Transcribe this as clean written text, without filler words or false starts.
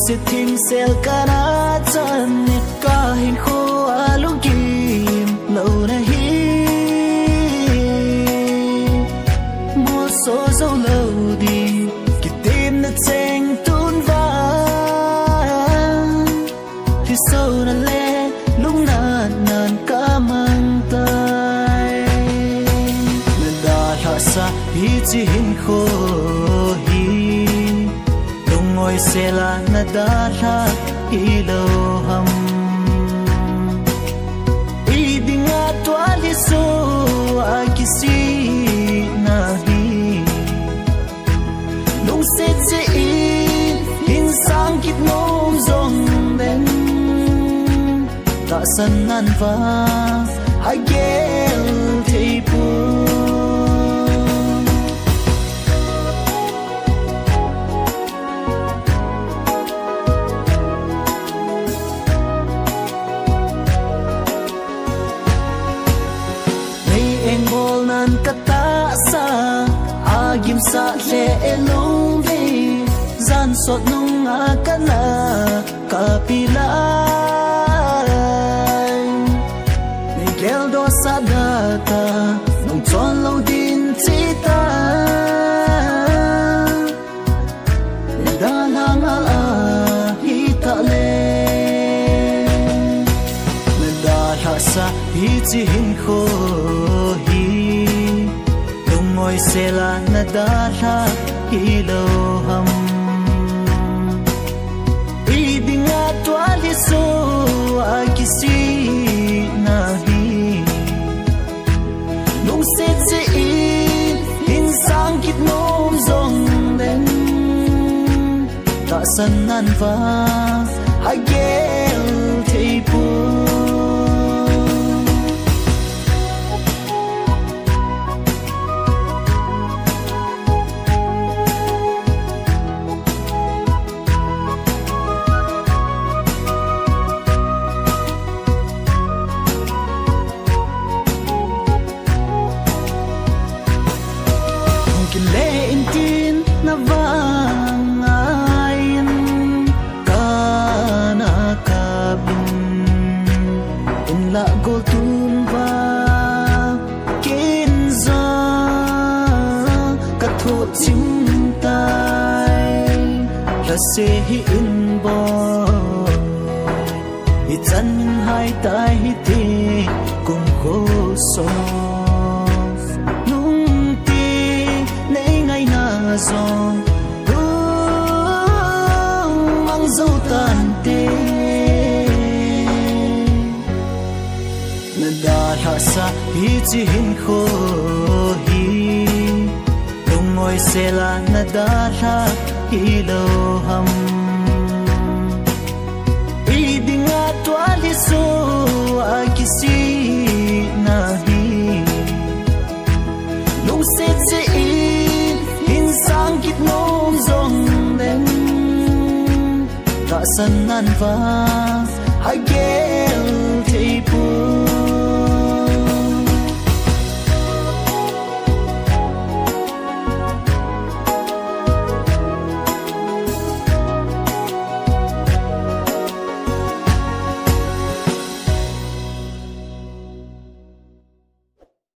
sẽ thêm sel cả nát chân cả hình khô alo kim lâu nay mua số dấu lâu đi khi tim nó chênh tuôn vang thì sâu nó lẽ lúc nàn nàn cả mang tay nên đã hạ xa hi chỉ hình khô ngồi xe là na đã ra hi lâu hầm i đi ngã toa đi số ai kisi na hi lúc sẽ in sang kít nôm dòng đến ta sân nan va hai ghé thấy buồn kata sa agim sa le elong vi zan sot nung akala kapilay Miguel do sadata nung chon lo din chita dalang ala hitale medala sa hitin ko ngồi xe là na đã ra hi lâu hầm i đi ngã toa đi số ai kisi na hi lúc sẽ in sang kít nôm dòng đến ta sân nan va hai ghé thấy buồn sẽ in boy ít chân hai tay thì cùng khô so nung ti lấy ngày na gió mang dấu tàn tê nên đã hạ xa hi chỉ hình khô hi đông ngồi xe là na đã ra hi lâu hầm i đi ngã toa đi số ai kisi na hi lúc sẽ in sang kít nôm dòng đến ta sân nan va hai ghé thấy buồn